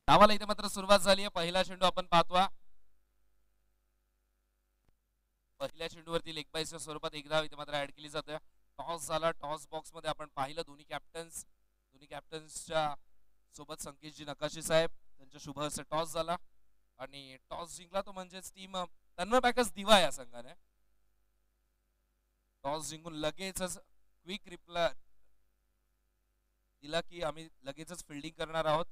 धावाला इथे मात्र सुरुवात झाली आहे. पहिला चेंडू आपण पाहतोय. पहिल्या चेंडूवरती लेग बायच्या स्वरूपात एक धाव इथे मात्र ऍड केली जाते. टॉस झाला. टॉस बॉक्स मध्ये आपण पाहिलं दोन्ही कॅप्टन्सच्या सोबत संकेतजी नकाशी साहेब त्यांच्या शुभ असे टॉस झाला आणि टॉस जिंकला तो म्हणजेच टीम तन्मय पॅकर्स दिवा या संघाने टॉस जिंकून लगेचच क्विक रिप्लाय दिला की आम्ही लगेचच फिल्डिंग करणार आहोत.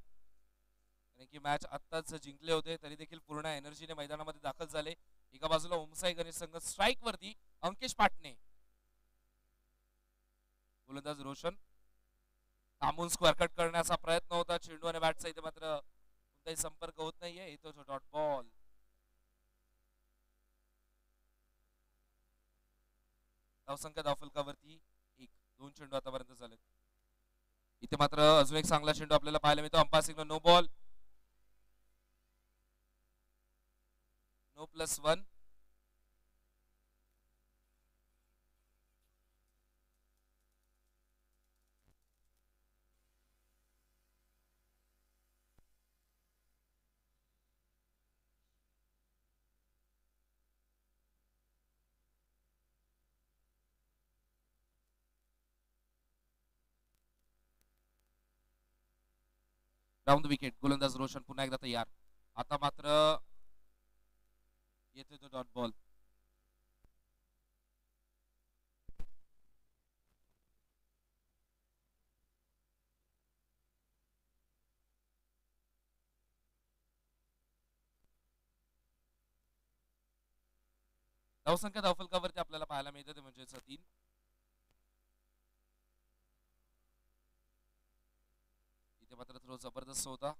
कारण की मॅच आत्ताच जिंकले होते तरी देखील पूर्ण एनर्जीने मैदानामध्ये दाखल झाले. एका बाजूला ओमसाई गणेश संघ स्ट्राईक वरती अंकेश पाटणे गोलंदाज रोशन थांबून स्क्वेअर कट करण्याचा प्रयत्न होता. चेंडू आणि बॅटचा इथे मात्र कोणताही संपर्क होत नाहीये. येतो डॉट बॉल. धावसंख्या धावफलकावरती एक. दोन चेंडू आतापर्यंत झालेत. इथे मात्र अजून एक चांगला चेंडू आपल्याला पाहायला मिळतो. Umpire signal no ball. No +1. Down the wicket. गोलंदाज रोशन पुन्हा एकदा तयार. आता मात्र येतो तो डॉट बॉल. धावसंख्या धावफलकावरती आपल्याला पाहायला मिळतं ते म्हणजे 3. इथे मात्र थ्रो जबरदस्त होता.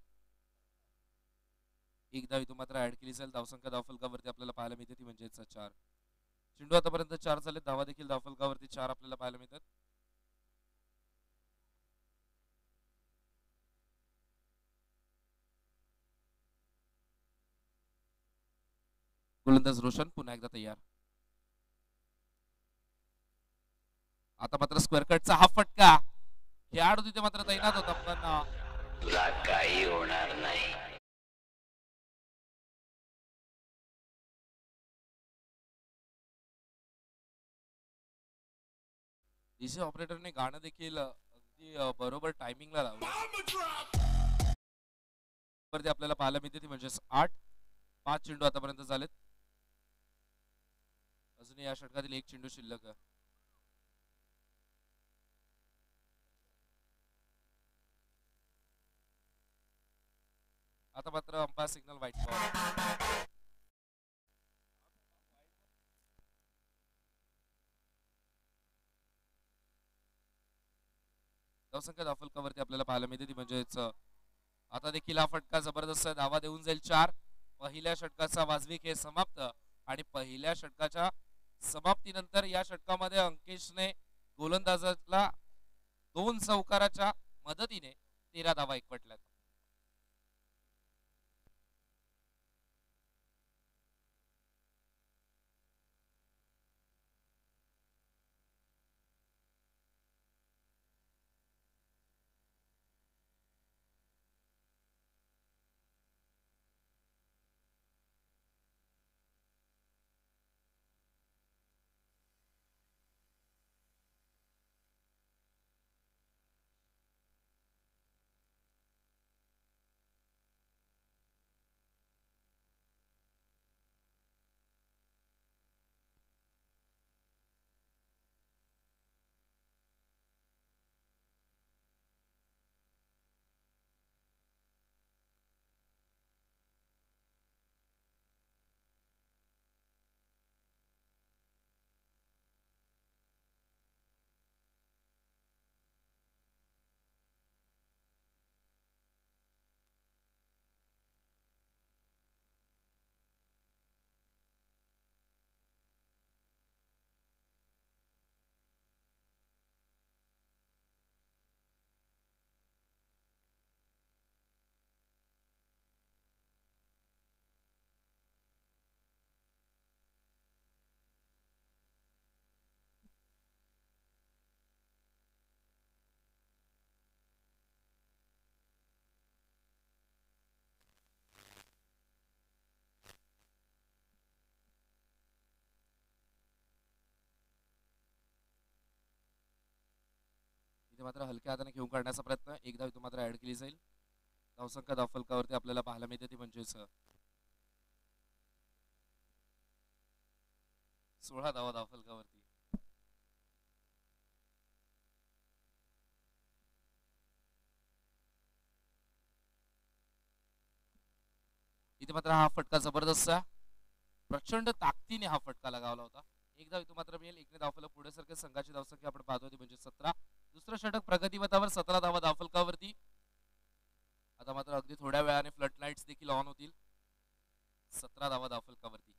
एक धाव इथून मात्र ऍड केली जाईल. धावसंख्या धावफलकावरती आपल्याला पाहायला मिळते ती म्हणजे 4. चेंडू आतापर्यंत 4 झाले. धावा देखील धावफलकावरती 4 आपल्याला पाहायला मिळतात. गोलंदाज रोशन पुन्हा एकदा तयार. आता मात्र स्क्वेअर कटचा हा फटका. खेळाडू तिथे मात्र तैनात होता पण तुला काही होणार नाही. डीजे ऑपरेटरने गाणं देखील अगदी बरोबर टायमिंगला लावलं. वरती आपल्याला पाहायला मिळते ती म्हणजे 8. 5 चेंडू आतापर्यंत झालेत. अजून या षटकातील एक चेंडू शिल्लक आहे. आता मात्र अंपायर सिग्नल व्हाईट बॉल. धावसंख्या धावफलकावरती आपल्याला पाहायला मिळते ती म्हणजेच आता देखील हा फटका जबरदस्त धावा देऊन जाईल 4. पहिल्या षटकाचा वाजवी खेळ समाप्त आणि पहिल्या षटकाच्या समाप्तीनंतर या षटकामध्ये अंकेशने गोलंदाजाला 2 चौकाराच्या मदतीने 13 धावा एकवटल्यात. इथे मात्र हलक्या हाताने घेऊन काढण्याचा प्रयत्न, एक धाव इथे मात्र ऍड केली जाईल. धावसंख्या धावफलकावरती आपल्याला पाहायला मिळते ती म्हणजेच 16 धावा धावफलकावरती. इथे मात्र हा फटका जबरदस्त, प्रचंड ताकदीने हा फटका लगावला होता. एक धाव इथे मात्र मिळेल. एकने धावफलक पुढे सरके. संघाची धावसंख्या आपण पाहतो ती म्हणजे 17. दुसरं षटक प्रगतीपथावर 17 धावा धावफलकावरती. आता मात्र अगदी थोड्या वेळाने फ्लड लाईट्स देखील ऑन होतील. 17 धावा धावफलकावरती.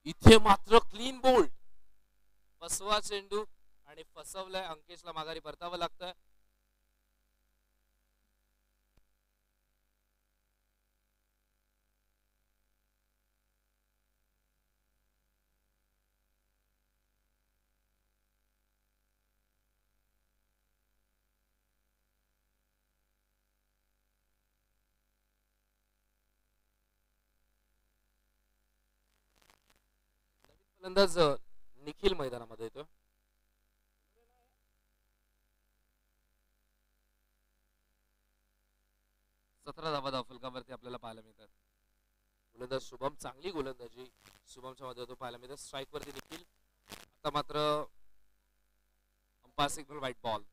इथे मात्र क्लीन बोल्ड, फसवा चेंडू आणि फसवलाय. अंकेशला माघारी परतावं लागतं. फलंदाज निखिल मैदानामध्ये येतो. सतरा धावा धावफलकावरती आपल्याला पाहायला मिळतात. गोलंदाज शुभम, चांगली गोलंदाजी शुभमच्या मध्ये पाहायला मिळतात. स्ट्राईक वरती निखिल. आता मात्र अंपायर सिग्नल व्हाईट बॉल.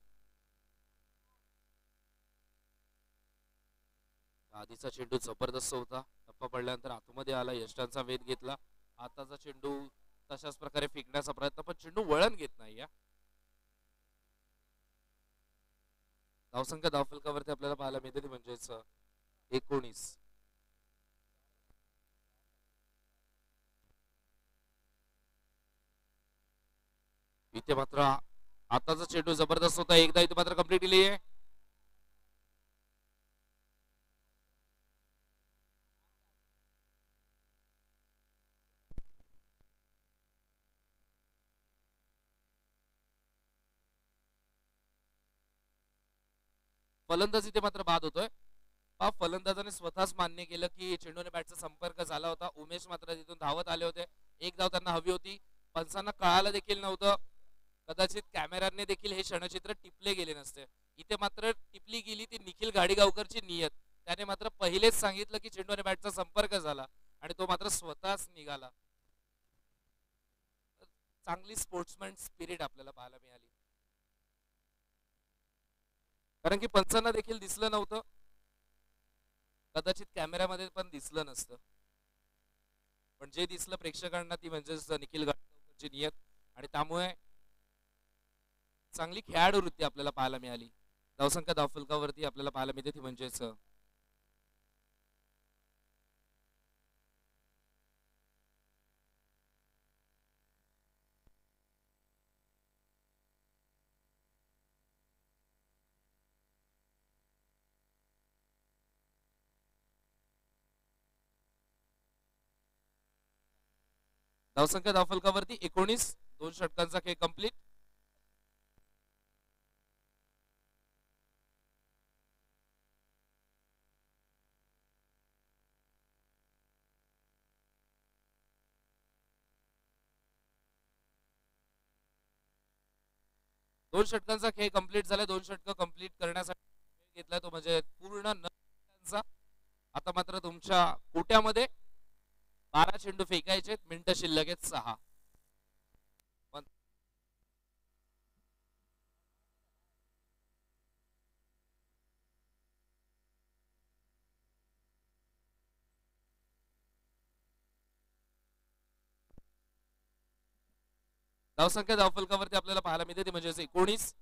आधीचा चेंडू जबरदस्त होता. टप्पा पडल्यानंतर आतमध्ये आला, यष्टांचा वेध घेतला. आताचा चेंडू तशाच प्रकारे फेकण्याचा प्रयत्न, पण चेंडू वळण घेत नाही. या धावसंख्या धावफलकावरती आपल्याला पाहायला मिळते ती म्हणजेच 19. इथे मात्र आताचा चेंडू जबरदस्त होता. एकदा इथे मात्र कंप्लीट केली आहे. फलंदाज इथे मात्र बाद होतोय. फलंदाजाने स्वतःच मान्य केलं की चेंडूने बॅटचा संपर्क झाला होता. उमेश मात्र तिथून धावत आले होते. एक धाव त्यांना हवी होती. पंचांना कळालं देखील नव्हतं. कदाचित कॅमेऱ्याने देखील हे क्षणचित्र टिपले गेले नसते. इथे मात्र टिपली गेली ती निखिल गाडीगावकरची नियत. त्याने मात्र पहिलेच सांगितलं की चेंडूने बॅटचा संपर्क झाला आणि तो मात्र स्वतःच निघाला. चांगली स्पोर्ट्समॅन स्पिरिट आपल्याला पाहायला मिळाली. कारण की पंचांना देखील दिसलं नव्हतं, कदाचित कॅमेऱ्यामध्ये पण दिसलं नसतं, पण जे दिसलं प्रेक्षकांना ती म्हणजेच निखिल गाडीगावकरची नियत. आणि त्यामुळे चांगली खेळाडू वृत्ती आपल्याला पाहायला मिळाली. धावसंख्या धावफलकावरती आपल्याला पाहायला मिळते ती म्हणजेच धावसंख्या धावफलकावरती 19. 2 षटकांचा खेळ कंप्लीट. दोन षटकांचा खेळ कंप्लीट झाला. 2 षटक कंप्लीट करण्यासाठी घेतलाय तो म्हणजे पूर्ण 9 षटकांचा. आता मात्र तुमच्या कोट्यामध्ये 12 चेंडू फेकायचे. मिनिटं शिल्लक आहेत 6. धावसंख्या धावफलकावरती आपल्याला पाहायला मिळते ती म्हणजे 19.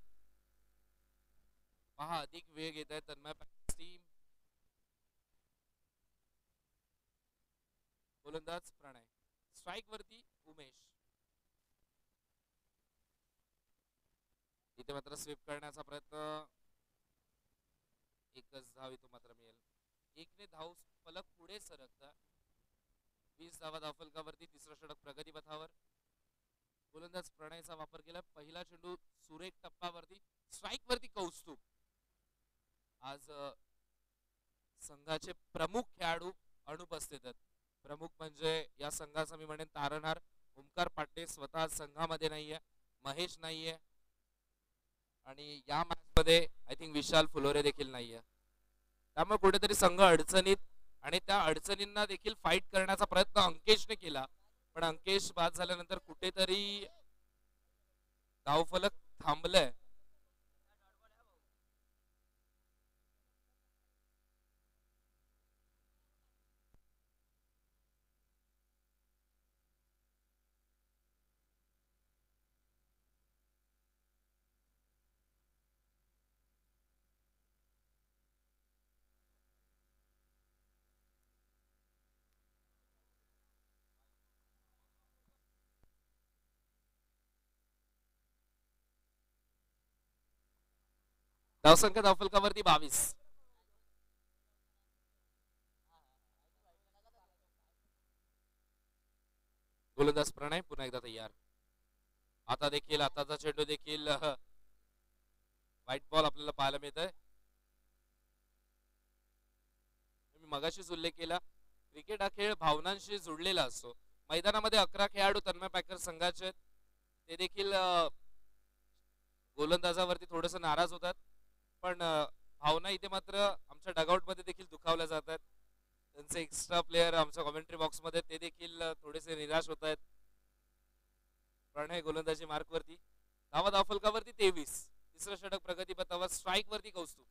पहा अधिक वेग घेत आहे तन्मय टीम. गोलंदाज प्रणय. स्ट्राईक वरती उमेश. इथे मात्र स्वीप करण्याचा प्रयत्न. एकच धाव इथं मात्र मिळेल. एकने धाव फलक पुढे सरकता. 20 धावा धावफलकावरती. तिसरं षटक प्रगतीपथावर. गोलंदाज प्रणयचा वापर केला. पहिला चेंडू सुरेख टप्पावरती. स्ट्राईक वरती कौस्तुभ. आज संघाचे प्रमुख खेळाडू अनुपस्थित आहेत. प्रमुख म्हणजे या संघाचा मी म्हणेन तारणहार ओमकार पाटे स्वतः संघामध्ये नाहीये. महेश नाहीये. आणि या मॅच मध्ये आय थिंक विशाल फुलोरे देखील नाहीये, त्यामुळे कुठेतरी संघ अडचणीत, आणि त्या अडचणींना देखील फाईट करण्याचा प्रयत्न अंकेशने केला, पण अंकेश बाद झाल्यानंतर कुठेतरी धावफलक थांबलंय. धावसंख्या धावफलकावरती 22. गोलंदाज प्रणय पुन्हा एकदा तयार. आता देखील आताचा चेंडू देखील व्हाईट बॉल आपल्याला पाहायला मिळत आहे. मी मगाशीच उल्लेख केला, क्रिकेट हा खेळ भावनांशी जुडलेला असतो. मैदानामध्ये 11 खेळाडू तन्मय पॅकर संघाचे आहेत, ते देखील गोलंदाजावरती थोडस नाराज होतात, पण भावना इथे मात्र आमच्या डगआउट मध्ये देखील दुखावल्या जातात. त्यांचे एक्स्ट्रा प्लेयर आमच्या कॉमेंट्री बॉक्स मध्ये ते देखील थोडेसे निराश होत आहेत. प्रणय गोलंदाजी मार्क वरती, धावा धावफलकावरती 23. तिसरं षटक प्रगतीपथावर, स्ट्राईक वरती कौस्तुभ.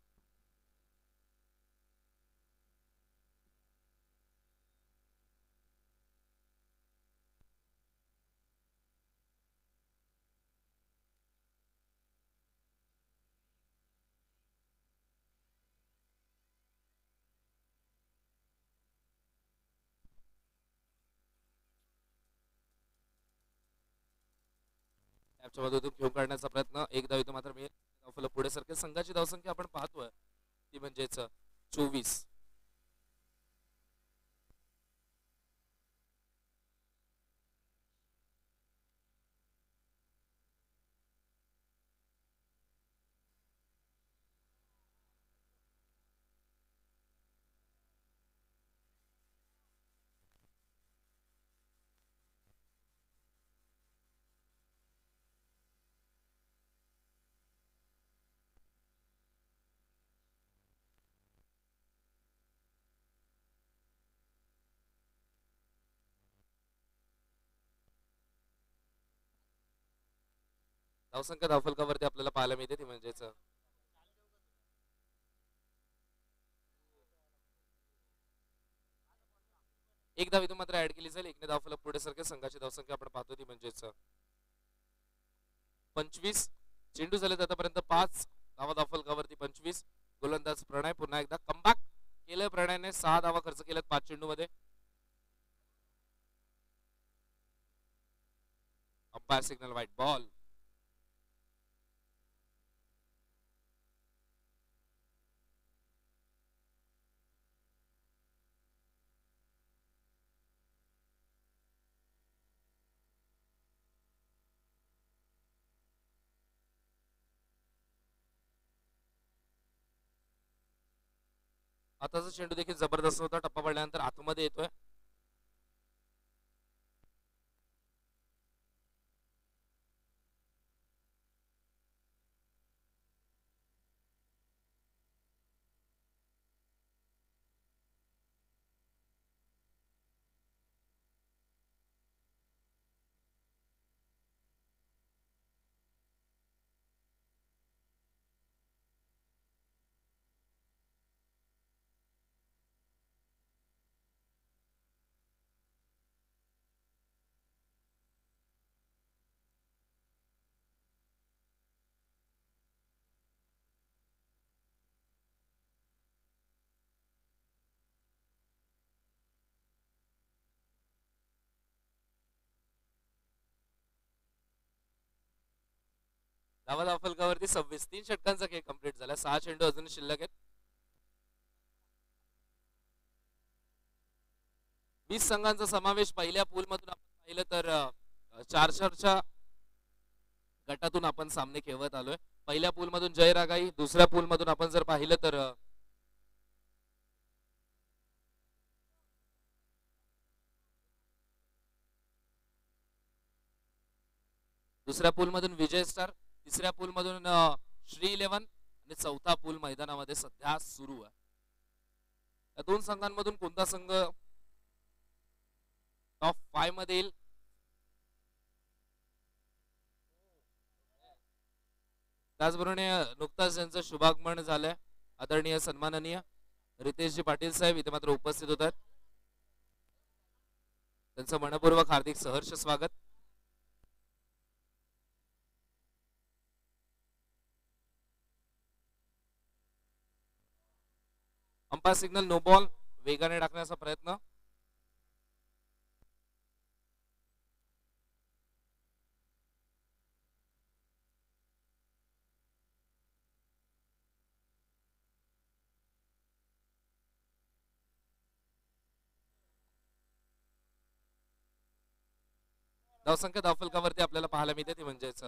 च्या मधून घेऊन काढण्याचा प्रयत्न, एक धाव मात्र मिळेल. धावफलक पुढे सरकेल. संघाची धावसंख्या आपण पाहतोय ती म्हणजेच 24. धावसंख्या धावफलकावरती आपल्याला पाहायला मिळते ती म्हणजेच एक धाव इथून मात्र ऍड केली जाईल. एकने धावफलक पुढे सरकेल. संघाची धावसंख्या आपण पाहतो ती म्हणजेच 25. चेंडू झाले आतापर्यंत 5 धावा धावफलकावरती 25. गोलंदाज प्रणय पुन्हा एकदा कमबॅक केलंय प्रणयने. 6 धावा खर्च केल्यात 5 चेंडू मध्ये. Umpire signal white ball. आताचा चेंडू देखील जबरदस्त होता. टप्पा पडल्यानंतर आतमध्ये येतोय. धावा धावफलकावरती 26. 3 षटकांचा खेळ कंप्लीट झाला. 6 चेंडू अजून शिल्लक आहेत. 20 संघांचा समावेश पहिल्या पूल मधून आपण पाहिलं तर 4-4च्या गटातून आपण सामने खेळवत आलोय. पहिल्या पूल मधून जय रागाई, दुसऱ्या पूल मधून आपण जर पाहिलं तर दुसऱ्या पूल मधून विजय स्टार, तिसऱ्या पूल मधून श्री 11 आणि चौथा पूल मैदानामध्ये सध्या सुरू आहे. या दोन संघांमधून कोणता संघ टॉप 5 मध्ये येईल त्याचबरोबर नुकताच त्यांचं शुभागमन झालंय. आदरणीय सन्माननीय रितेशजी पाटील साहेब इथे मात्र उपस्थित होत आहेत. त्यांचं मनपूर्वक हार्दिक सहर्ष स्वागत. अंपायर सिग्नल नो बॉल वेगाने टाकण्याचा प्रयत्न. धावसंख्या धावफलकावरती आपल्याला पाहायला मिळते ती म्हणजेच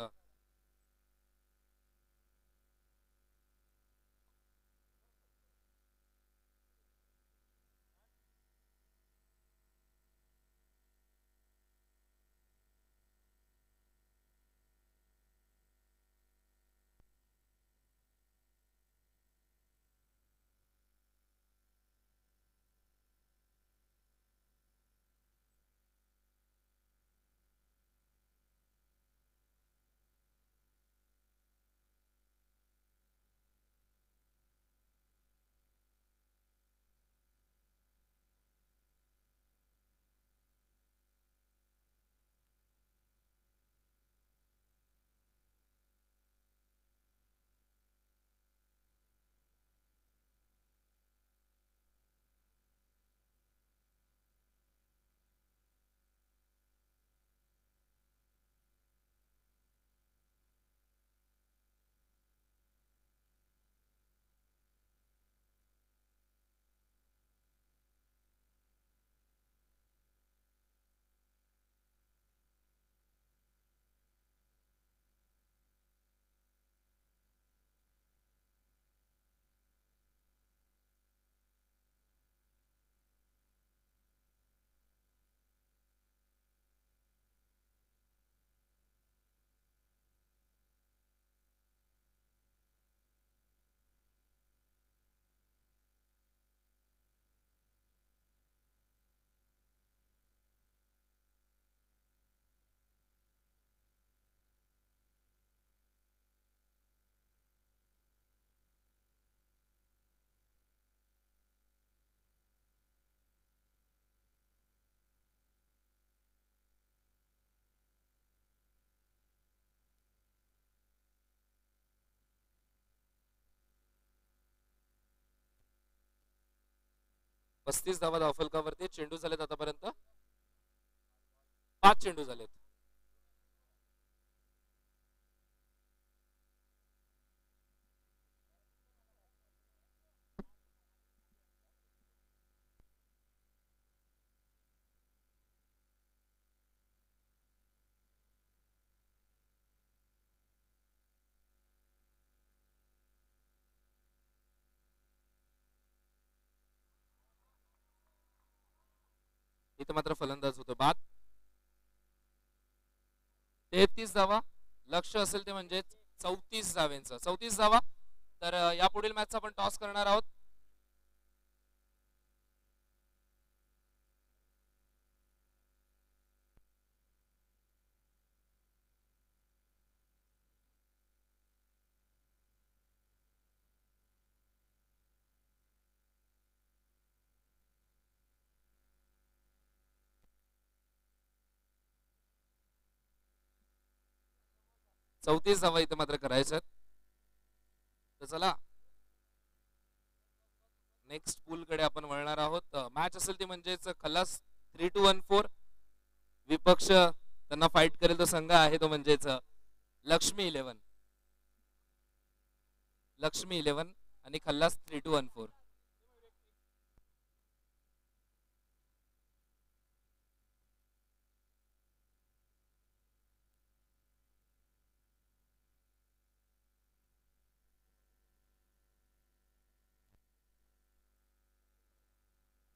पस्तीस धावा धावफलकावरती. चेंडू झालेत आतापर्यंत 5 चेंडू झालेत. इथे मात्र फलंदाज होतो बाद. 33 धावा लक्ष असेल ते म्हणजे 34 धाव्यांचं. 34 धावा. तर या पुढील मॅचचा आपण टॉस करणार आहोत. चौतीस धावा इथे मात्र करायचं. तर चला नेक्स्ट पूल कडे आपण वळणार आहोत. मॅच असेल ती म्हणजेच खलास 3-2-1-4. विपक्ष त्यांना फाईट करेल तो संघ आहे तो म्हणजेच लक्ष्मी 11. लक्ष्मी 11 आणि खल्लास 3-2-1-4.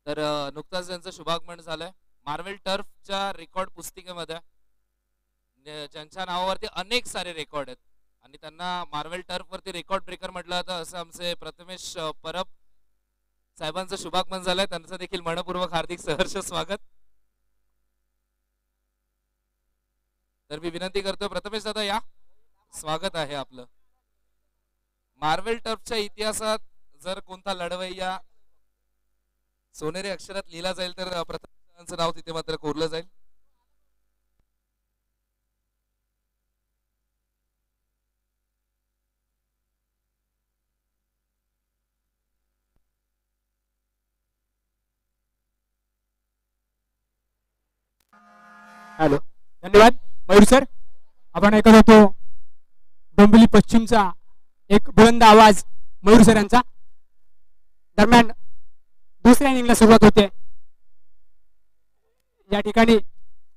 तर नुकताच त्यांचं शुभागमन झालंय. मार्वेल टर्फच्या रेकॉर्ड पुस्तिकेमध्ये ज्यांच्या नावावरती अनेक सारे रेकॉर्ड आहेत आणि त्यांना मार्वेल टर्फ वरती रेकॉर्ड ब्रेकर म्हटलं जातं असं आमचे प्रथमेश परब साहेबांचं शुभागमन झालंय, त्यांचं देखील मनपूर्वक हार्दिक सहर्ष स्वागत. तर मी विनंती करतोय प्रथमेश दादा या, स्वागत आहे आपलं. मार्वेल टर्फच्या इतिहासात जर कोणता लढवय्या सोनेरी अक्षरात लिहिला जाईल तर प्रथमेश नाव तिथे मात्र कोरलं जाईल. हॅलो, धन्यवाद मयूर सर. आपण ऐकत होतो डोंबिवली पश्चिमचा एक बुलंद आवाज मयूर सर यांचा. दरम्यान दुसऱ्या इनिंगला सुरुवात होते. या ठिकाणी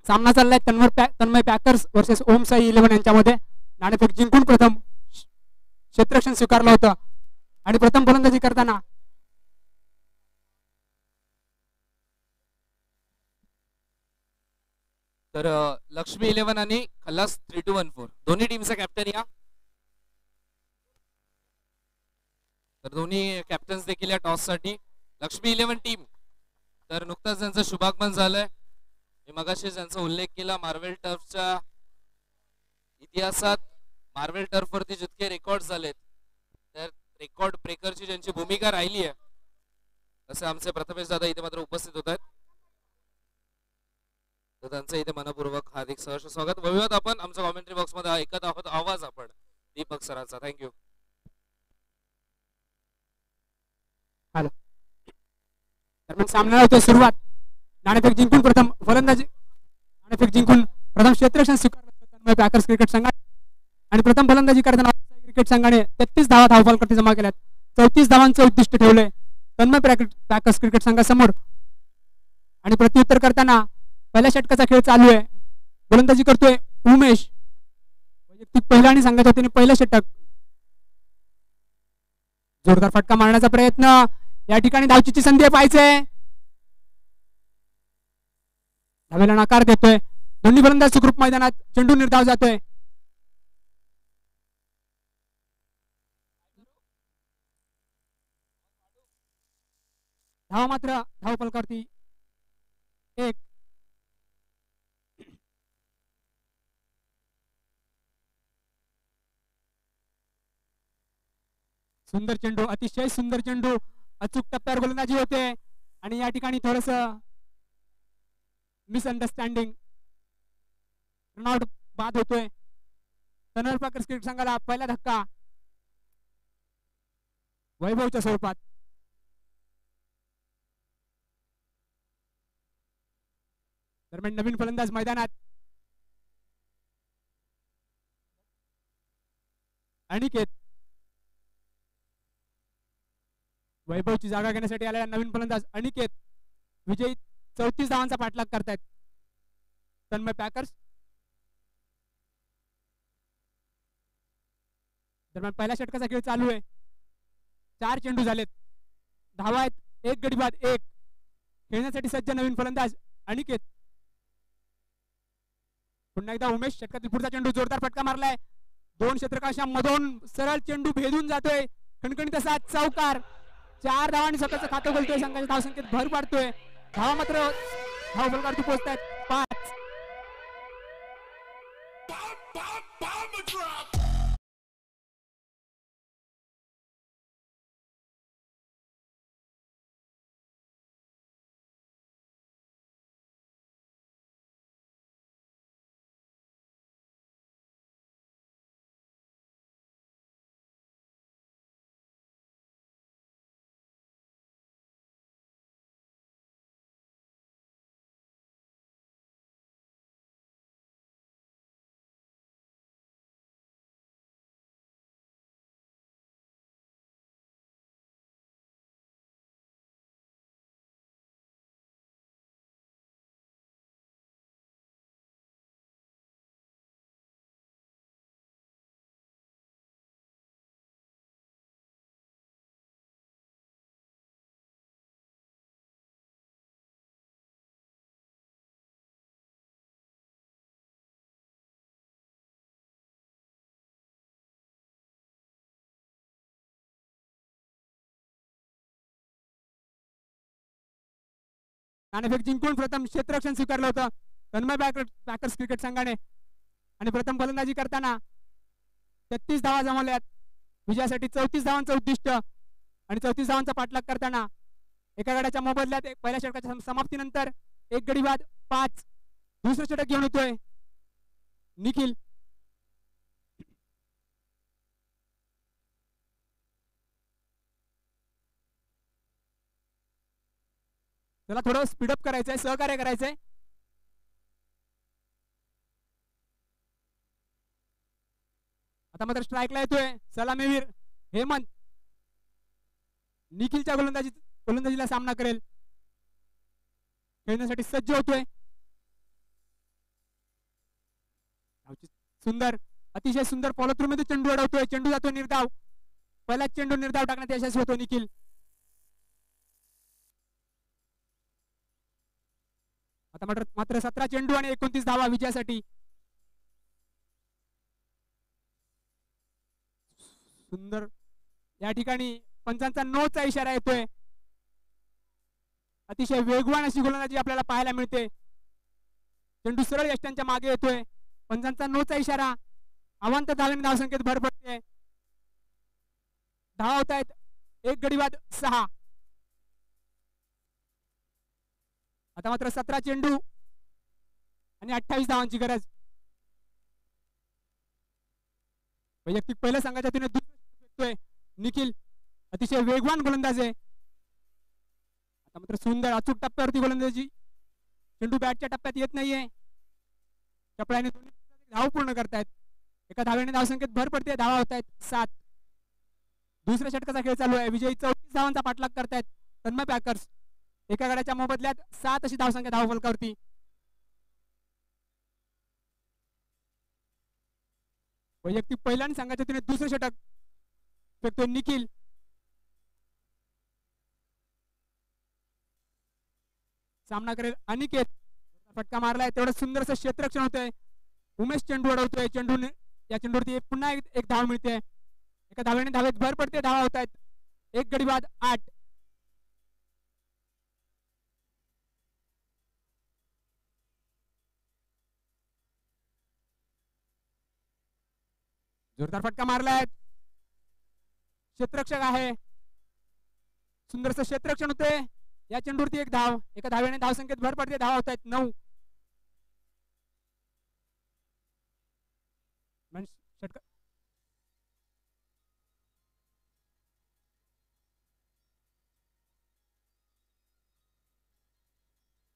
सामना चाललाय तन्मय पॅकर्स वर्सेस ओम साई 11 यांच्यामध्ये. नाणेफेक जिंकून प्रथम क्षेत्ररक्षण स्वीकारलं होतं आणि प्रथम फलंदाजी करताना तर लक्ष्मी 11 आणि खल्लास 3214 दोन्ही टीमचा कॅप्टन या. तर दोन्ही कॅप्टन्स देखील या टॉस साठी. लक्ष्मी 11 टीम तर नुकताच त्यांचं शुभागमन झालंय. मी मगाशी त्यांचा उल्लेख केला मार्वेल टर्फच्या इतिहासात मार्वेल टर्फ वरती जितके रेकॉर्ड झालेत तर रेकॉर्ड ब्रेकरची ज्यांची भूमिका राहिली आहे असे आमचे प्रथमेश दादा इथे मात्र उपस्थित होत आहेत. तर त्यांचं इथे मनपूर्वक हार्दिक सहर्ष स्वागत. वळूयात आपण आमच्या कॉमेंट्री बॉक्स मध्ये ऐकत आहोत आवाज आपण दीपक सरांचा. थँक्यू. हॅलो, दरम्यान सामन्याला होते सुरुवात. नाणेफेक जिंकून प्रथम फलंदाजी प्रथम क्षेत्ररक्षण स्वीकारलं तन्मय पॅकर्स क्रिकेट संघाने आणि प्रथम फलंदाजी करताना क्रिकेट संघाने 33 धावा धावफलकाची जमा केल्यात. 34 धावांचं उद्दिष्ट ठेवलंय तन्मय पॅकर्स क्रिकेट संघासमोर. आणि प्रत्युत्तर करताना पहिल्या षटकाचा खेळ चालू आहे. गोलंदाजी करतोय उमेश. वैयक्तिक पहिला आणि संघाच्या वतीने पहिलं षटक. जोरदार फटका मारण्याचा प्रयत्न. या ठिकाणी धावचीची संधी पाहायचंय. धावेला नकार देतोय. दोन्ही फलंदाज सुखरूप मैदानात. चेंडू निर्धाव जातोय. धावा मात्र धाव फलकावरती 1. सुंदर चेंडू, अतिशय सुंदर चेंडू. अचूक टप्प्यावर गोलंदाजी होते आणि या ठिकाणी थोडस मिसअंडरस्टँडिंग रनआउट बाद होतोय. तन्मय पॅकर्स क्रिकेट संघाला पहिला धक्का वैभवच्या स्वरूपात. दरम्यान नवीन फलंदाज मैदानात. अनिकेत वैभवची जागा घेण्यासाठी आलेला नवीन फलंदाज अनिकेत. विजयी 34 धावांचा पाठलाग करतायत तन्मय पॅकर्स. दरम्यान पहिल्या षटकाचा खेळ चालू आहे. 4 चेंडू झालेत. धावा आहेत 1 गडी बाद 1. खेळण्यासाठी सज्ज नवीन फलंदाज अनिकेत. पुन्हा एकदा उमेश. षटकातील पुढचा चेंडू. जोरदार फटका मारलाय. 2 क्षेत्ररक्षकांच्या मधून सरळ चेंडू भेदून जातोय. खणखणीत असा चौकार. 4 धावांनी स्वतःचं खातं खोलतोय. संघाच्या धावसंख्येत भर पाडतोय. धावा मात्र धाव फलकावरती पोहोचतायत 5. नाणेफेक जिंकून प्रथम क्षेत्ररक्षण स्वीकारलं होतं तन्मय पॅकर्स क्रिकेट संघाने आणि प्रथम फलंदाजी करताना 33 धावा जमवल्यात विजयासाठी 34 धावांचं उद्दिष्ट आणि 34 धावांचा पाठलाग करताना एका गडाच्या मोबदल्यात पहिल्या षटकाच्या समाप्तीनंतर एक गडी बाद 5 दुसरं षटक घेऊन येतोय निखिल. त्याला थोडं स्पीडअप करायचंय सहकार्य करायचंय. आता मात्र स्ट्राईकला येतोय सलामीवीर हेमंत निखिलच्या गोलंदाजीला सामना करेल खेळण्यासाठी सज्ज होतोय. सुंदर अतिशय सुंदर फॉलो थ्रू मध्ये चेंडू अडवतोय चेंडू जातो निर्धाव पहिला चेंडू निर्धाव टाकण्यात यशस्वी होतो निखिल. आता मात्र 17 चेंडू आणि 29 धावा विजयासाठी. सुंदर या ठिकाणी पंचांचा नोचा इशारा येतोय. अतिशय वेगवान अशी गोलंदाजी आपल्याला पाहायला मिळते. चेंडू सरळ यष्ट्यांच्या मागे येतोय पंचांचा नोचा इशारा. अवांत धावेने धावसंख्येत भर पडते. धावा होत आहेत एक गडी बाद 6. आता मात्र 17 चेंडू आणि 28 धावांची गरज. वैयक्तिक पहिल्या संघाच्या तुलनेत दुसरा निखिल अतिशय वेगवान गोलंदाज आहे. आता मात्र सुंदर अचूक टप्प्यावरती गोलंदाजी चेंडू बॅटच्या टप्प्यात येत नाहीये. चपळाने धाव पूर्ण करतायत. एका धावेने धावसंख्येत भर पडते. धावा होत आहेत 7. दुसऱ्या षटकाचा खेळ चालू आहे. विजयी 34 धावांचा पाठलाग करतायत तन्मय पॅकर्स. एका गड्याच्या मोबदल्यात 7 अशी धावसंख्या धावफलकावरती. वैयक्तिक पहिल्या आणि संघाच्या तुलनेत दुसरं षटक फेकतोय निखिल. सामना करेल अनिकेत. फटका मारलाय तेवढं सुंदरसं क्षेत्ररक्षण होतंय. उमेश चेंडू अडवतोय चेंडू या चेंडूवरती पुन्हा एक धाव मिळते. एका धावेने धावेत भर पडते. धावा होत आहेत एक गडी बाद 8. जोरदार फटका मारलाय. क्षेत्ररक्षक आहे. सुंदरसं क्षेत्ररक्षण होते. या चेंडूवरती एक धाव. एका धावेने धावसंख्येत भर पडते. धावा होत आहेत 9.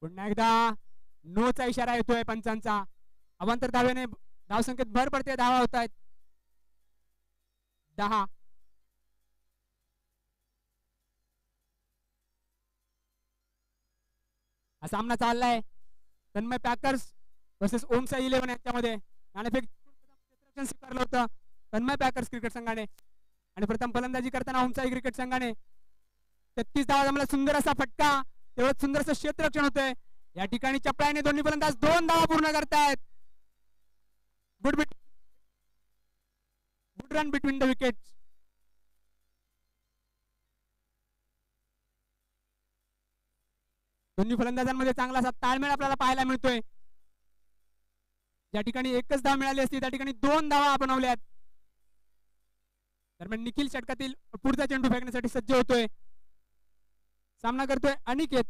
पुन्हा एकदा नोचा इशारा येतोय पंचांचा. अवांतर धावेने धावसंख्येत भर पडते. धावा होत आहेत 10. हा सामना चाललाय तन्मय पॅकर्स वर्सेस ओमसाई 11 यांच्यामध्ये. नाणेफेक क्षेत्ररक्षण स्वीकारलं होतं तन्मय पॅकर्स क्रिकेट संघाने आणि प्रथम फलंदाजी करताना ओमसाई क्रिकेट संघाने 33 धावा जमला. सुंदर असा फटका तेवढं सुंदर असं क्षेत्ररक्षण होतंय. या ठिकाणी चपळाने दोन्ही फलंदाज 2 धावा पूर्ण करतायत. Good run between the wickets. दोन्ही फलंदाजांमध्ये चांगला असा ताळमेळ आपल्याला पाहायला मिळतोय. ज्या ठिकाणी एकच धाव मिळाली असती त्या ठिकाणी 2 धावा बनवल्यात. दरम्यान निखिल षटकातील पुढचा चेंडू फेकण्यासाठी सज्ज होतोय. सामना करतोय अनिकेत.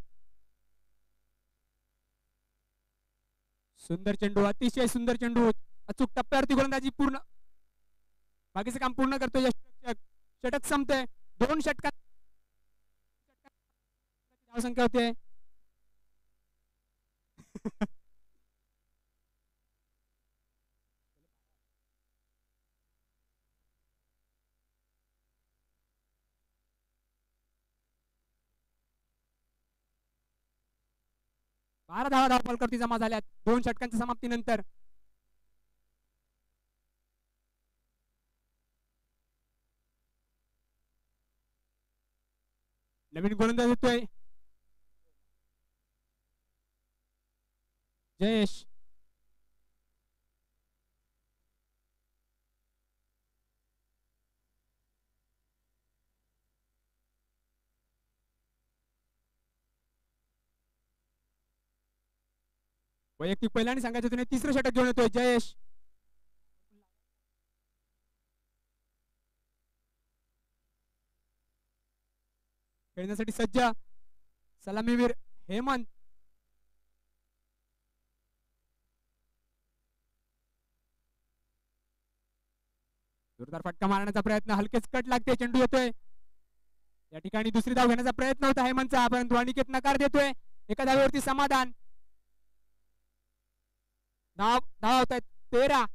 सुंदर चेंडू अतिशय सुंदर चेंडू अचूक टप्प्यावरती गोलंदाजी पूर्ण बाकीचं काम पूर्ण करतोय. षटक संपतंय. 2 षटकात धावसंख्या होते 12 धावा धावफलकावरती जमा झाल्यात 2 षटकांच्या समाप्तीनंतर. नवीन गोलंदाज येतोय जयेश. वैयक्तिक पहिला आणि संघाच्या वतीने तिसरं षटक घेऊन येतोय जयेश. खेळण्यासाठी सज्ज सलामीवीर हेमंत. जोरदार फटका मारण्याचा प्रयत्न, हलकेच कट लागते, चेंडू येतोय. या ठिकाणी दुसरी धाव घेण्याचा प्रयत्न होता हेमंतचा, परंतु अनिकेत नकार देतोय. एका धावेवरती समाधान. धाव होत आहेत 13.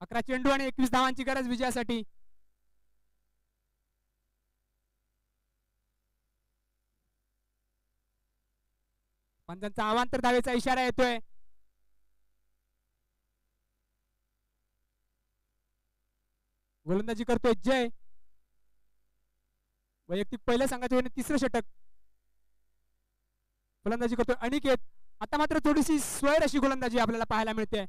अकरा चेंडू आणि 21 धावांची गरज विजयासाठी. पंचांचा अवांतर धावेचा इशारा येतोय. गोलंदाजी करतोय जय. वैयक्तिक पहिल्या संघाच्या तिसरं षटक. गोलंदाजी करतोय अनिकेत. आता मात्र थोडीशी स्वैर अशी गोलंदाजी आपल्याला पाहायला मिळते.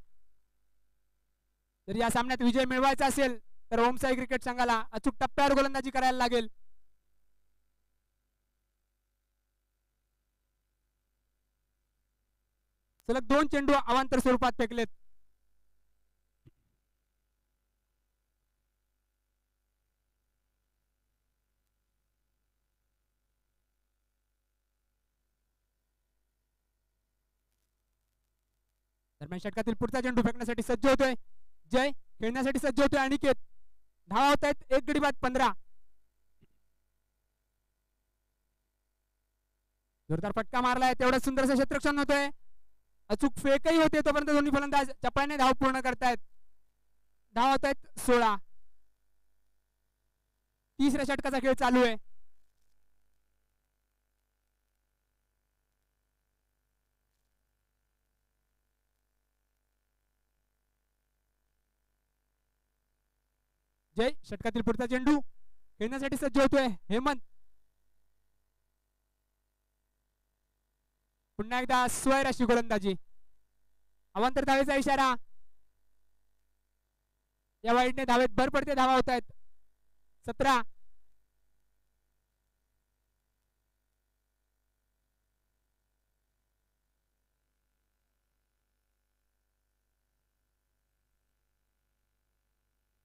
जर या सामन्यात विजय मिळवायचा असेल तर ओमसाई क्रिकेट संघाला अचूक टप्प्यावर गोलंदाजी करायला लागेल. सलग 2 चेंडू अवांतर स्वरूपात फेकलेत. दरम्यान षटकातील पुढचा चेंडू फेकण्यासाठी सज्ज होतोय जय. खेळण्यासाठी सज्ज होतोय अनिकेत. धावा होत आहेत 1 गडी बाद 15. जोरदार फटका मारलाय, तेवढं सुंदरचं क्षेत्ररक्षण होतोय. अचूक फेकही होते, तोपर्यंत दोन्ही फलंदाज चपळाने धाव पूर्ण करतायत. धावा होत आहेत 16. तिसऱ्या षटकाचा खेळ चालू आहे. जय षटकातील पुढचा चेंडू खेळण्यासाठी सज्ज होतोय हेमंत. पुन्हा एकदा स्वैर अशी गोलंदाजी. अवांतर धावेचा इशारा. या वाईडने धावेत भर पडते. धावा होत आहेत 17.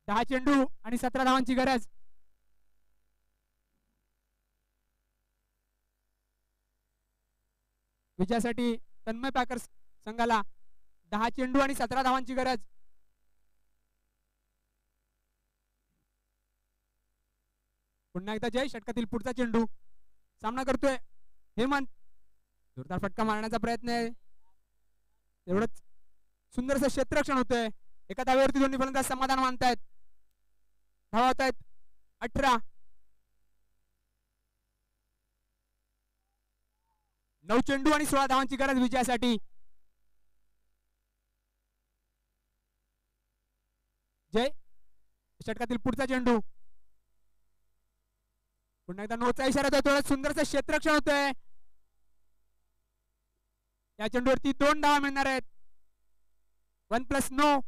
दहा चेंडू आणि 17 धावांची गरज. विजयासाठी तन्मय पॅकर्स संघाला 10 चेंडू आणि 17 धावांची गरज. पुन्हा एकदा जय षटकातील पुढचा चेंडू. सामना करतोय हेमंत. जोरदार फटका मारण्याचा प्रयत्न आहे. एवढंच सुंदरसं क्षेत्ररक्षण होतंय. एका धावेवरती दोन्ही फलंदाज समाधान मानतायत. धावा होत आहेत 18. 9 चेंडू आणि 16 धावांची गरज विजयासाठी. जय षटकातील पुढचा चेंडू. पुन्हा एकदा नोचा इशारा होतोय. थोडं सुंदरचं क्षेत्ररक्षण होतंय. या चेंडूवरती 2 धावा मिळणार आहेत. 1+9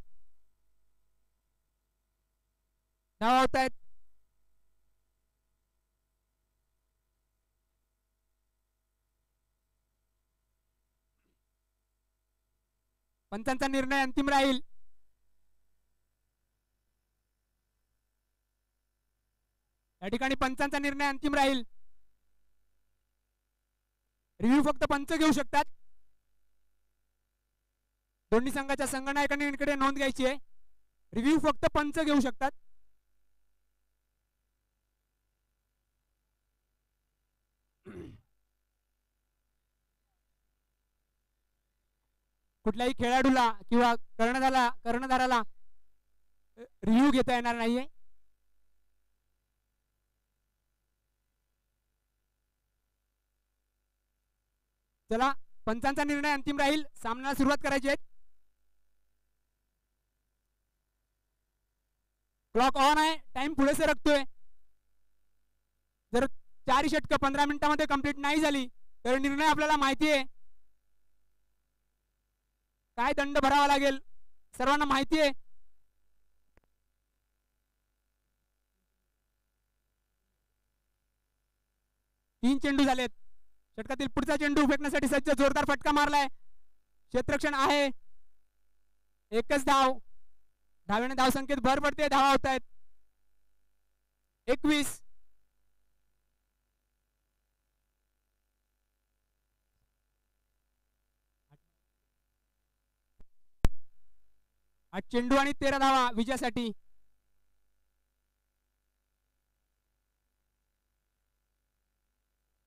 धावा होत आहेत. पंचांचा निर्णय अंतिम राहील. या ठिकाणी पंचांचा निर्णय अंतिम राहील. रिव्ह्यू फक्त पंच घेऊ शकतात. दोन्ही संघाच्या संघनायकांकडे नोंद घ्यायची आहे. रिव्ह्यू फक्त पंच घेऊ शकतात. कुठल्याही खेळाडूला किंवा कर्णधाराला रिव्ह्यू घेता येणार नाहीये. चला पंचांचा निर्णय अंतिम राहील. सामन्याला सुरुवात करायची आहे. क्लॉक ऑन आहे. टाइम पुढे सरकतोय. जर 4 षटकं 15 मिनिटांमध्ये कंप्लीट नाही झाली तर निर्णय आपल्याला माहिती आहे. काय दंड भरावा लागेल सर्वांना माहिती आहे. तीन चेंडू झालेत. षटकातील पुढचा चेंडू फेकण्यासाठी सज्ज. जोरदार फटका मारलाय. क्षेत्ररक्षण आहे. एकच धाव. धावेने धाव संख्येत भर पडते. धावा होत आहेत 21. चेंडू आणि 13 धावा विजयासाठी.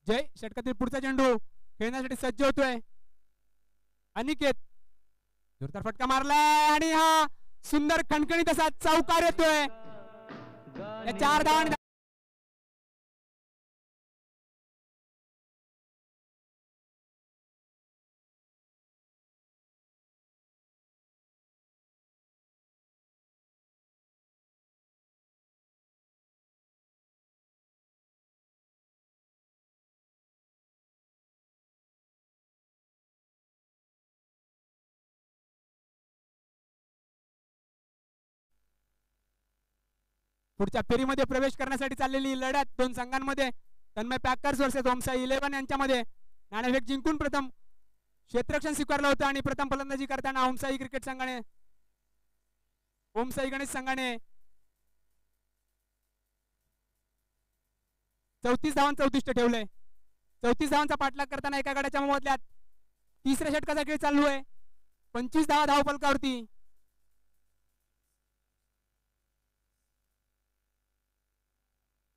जय षटकातील पुढचा चेंडू खेळण्यासाठी सज्ज होतोय. अनिकेत जोरदार फटका मारलाय आणि हा सुंदर खणखणीत असा चौकार येतोय. या 4 धावांनी पुढच्या फेरीमध्ये प्रवेश करण्यासाठी चाललेली लढत दोन संघांमध्ये. तन्मय पॅकर्स वर्सेस ओमसाई 11 यांच्यामध्ये नाणेफेक जिंकून प्रथम क्षेत्ररक्षण स्वीकारलं होतं आणि प्रथम फलंदाजी करताना ओमसाई क्रिकेट संघाने ओमसाई गणेश संघाने 34 धावांचं उद्दिष्ट ठेवलंय. 34 धावांचा पाठलाग करताना एका गडाच्या मोबदल्यात तिसऱ्या षटकाचा खेळ चालू आहे. 25 धावा धावफलकावरती.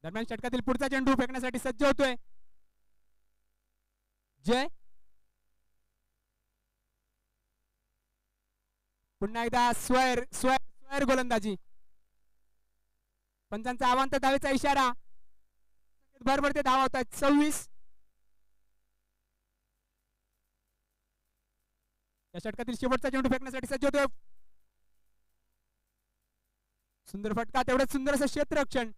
दरम्यान षटकातील पुढचा चेंडू फेकण्यासाठी सज्ज होतोय जय. पुन्हा एकदा स्वैर गोलंदाजी. पंचांचा अवांतर धावेचा इशारा. भर पडते. धावा होत आहेत 26. या षटकातील शेवटचा चेंडू फेकण्यासाठी सज्ज होतोय. सुंदर फटका. तेवढंच सुंदर असं क्षेत्ररक्षण.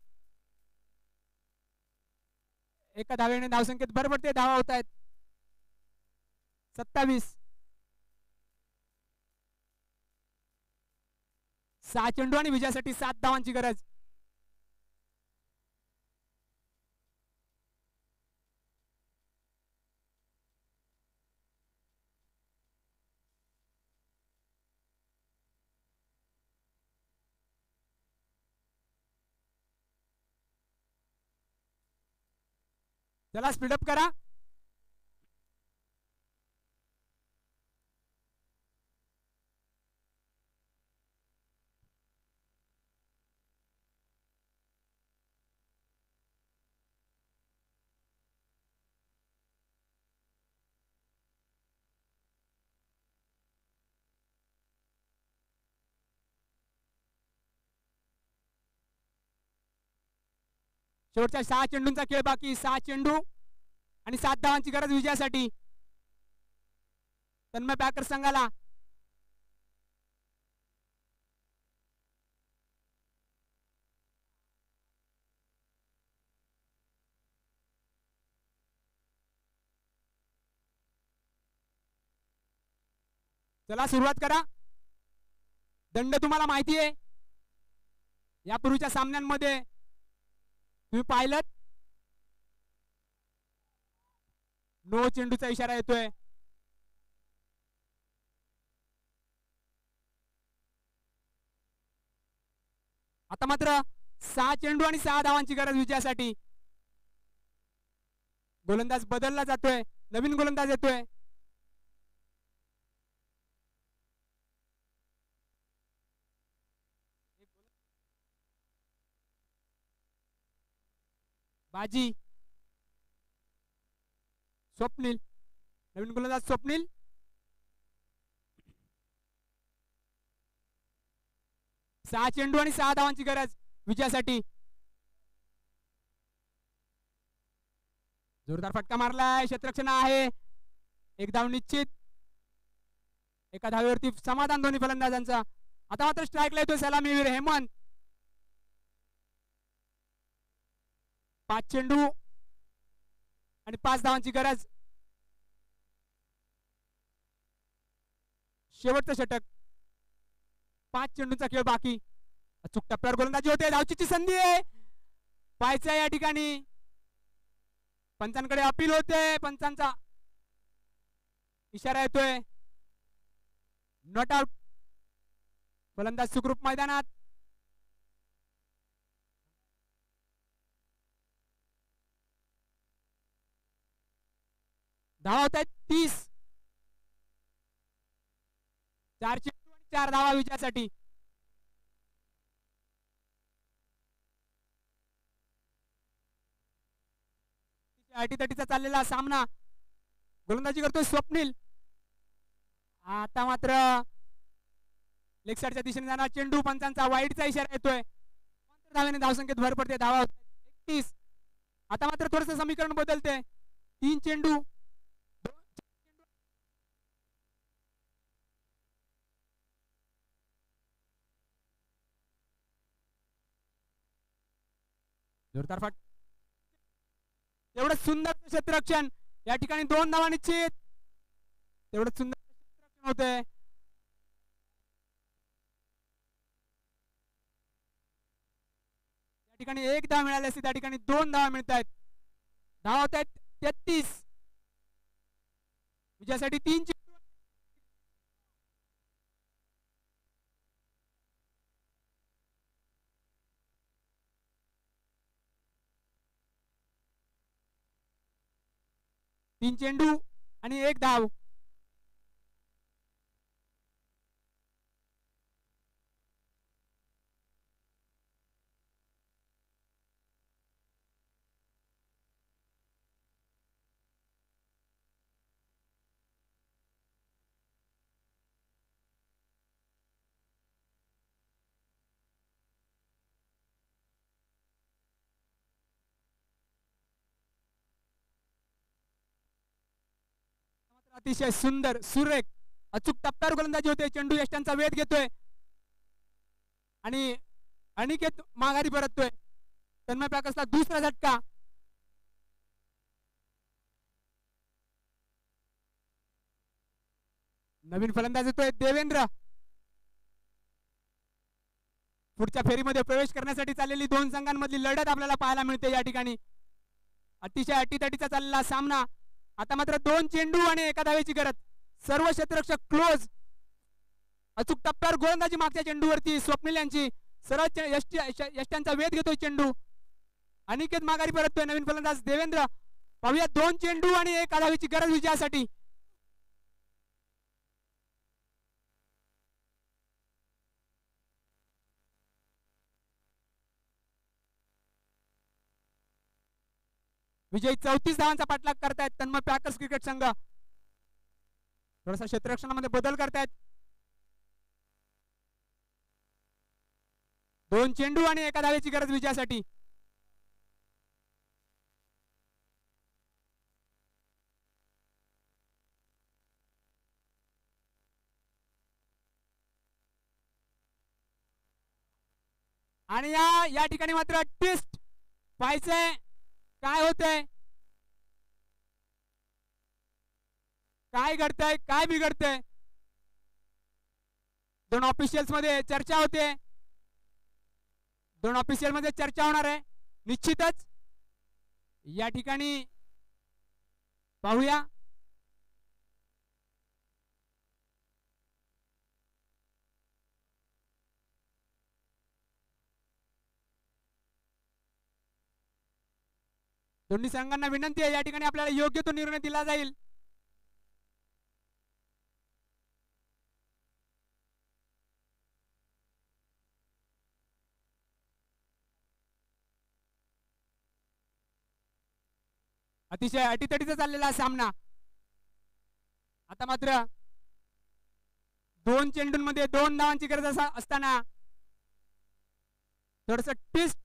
एका धावेने धावसंख्येत भर पडते. धावा होत आहेत 27. 6 चेंडू आणि विजयासाठी 7 धावांची गरज. चला स्पीडअप करा. शेवटच्या 6 चेंडूंचा खेळ बाकी. 6 चेंडू आणि 7 धावांची गरज विजयासाठी. तन्मय पॅकर्स संघाला चला सुरुवात करा. दंड तुम्हाला माहिती आहे. यापूर्वीच्या सामन्यांमध्ये तुम्ही पाहिलं. नो चेंडूचा इशारा येतोय. आता मात्र 6 चेंडू आणि 6 धावांची गरज विजयासाठी. गोलंदाज बदलला जातोय. नवीन गोलंदाज येतोय. बाजी. स्वप्नील. नवीन गोलंदाज स्वप्नील. सहा चेंडू आणि 6 धावांची गरज विजयासाठी. जोरदार फटका मारलाय. क्षेत्ररक्षण आहे. एक धाव निश्चित. एका धावेवरती समाधान दोन्ही फलंदाजांचा. आता मात्र स्ट्राईकला येतोय सलामीवीर हेमंत. 5 चेंडू आणि 5 धावांची गरज. शेवटचं षटक. 5 चेंडूंचा खेळ बाकी. अचूक टप्प्यावर गोलंदाजी होते. धावचीची संधी आहे. पाहायचं या ठिकाणी पंचांकडे अपील होते. पंचांचा इशारा येतोय. Not out. गोलंदाज सुखरूप मैदानात. धावा होत आहेत 30. 4 चेंडू आणि 4 धावा विजयासाठी. अटीतटीचा चाललेला सामना. गोलंदाजी करतोय स्वप्नील. आता मात्र लेग साईडच्या दिशेने जाणार चेंडू. पंचांचा वाईडचा इशारा येतोय. धावेने धावसंख्येत भर पडते. धावा होत 31. आता मात्र थोडस समीकरण बदलते. 3 चेंडू जोरदार फाट. एवढं सुंदर क्षेत्ररक्षण या ठिकाणी 2 धावा निश्चित. तेवढं सुंदर क्षेत्ररक्षण होते. या ठिकाणी 1 धाव मिळाली असती, त्या ठिकाणी 2 धावा मिळत आहेत. धावा होत आहेत 33. विजयासाठी 3 चेंडू. तीन चेंडू आणि 1 धाव. अतिशय सुंदर सुरेख अचूक टप्प्यावर गोलंदाजी होते. चेंडू यष्टांचा वेध घेतोय आणि अनिकेत माघारी परततोय. तन्मय पॅकर्सला दुसरा झटका. नवीन फलंदाज येतोय देवेंद्र. पुढच्या फेरीमध्ये प्रवेश करण्यासाठी चाललेली 2 संघांमधली लढत आपल्याला पाहायला मिळते. या ठिकाणी अतिशय अटीतटीचा चाललेला सामना. आता मात्र 2 चेंडू आणि 1 धावेची गरज. सर्व क्षेत्ररक्षक क्लोज. अचूक टप्प्यावर गोलंदाजी मागच्या चेंडूवरती स्वप्नील यांची. सरळ यष्ट्यांचा वेध घेतोय चेंडू. अनिकेत माघारी परततोय. नवीन फलंदाज देवेंद्र. पाहूया 2 चेंडू आणि 1 धावेची गरज विजयासाठी. विजयी 34 धावांचा पाठलाग करतायत तन्मय पॅकर्स क्रिकेट संघ. थोडासा क्षेत्ररक्षणामध्ये बदल करतायत. 2 चेंडू आणि 1 धावेची गरज विजयासाठी. आणि या ठिकाणी मात्र ट्विस्ट पाहायचंय काय होतंय, काय घडतंय, काय बिघडतंय. 2 ऑफिशियल्स मध्ये चर्चा होते. 2 ऑफिशियल मध्ये चर्चा होणार आहे निश्चितच. या ठिकाणी पाहूया. दोन्ही संघांना विनंती आहे या ठिकाणी आपल्याला योग्य तो निर्णय दिला जाईल. अतिशय अटीतटीचा चाललेला सामना. आता मात्र 2 चेंडूंमध्ये 2 धावांची गरज असताना थोडस ट्विस्ट.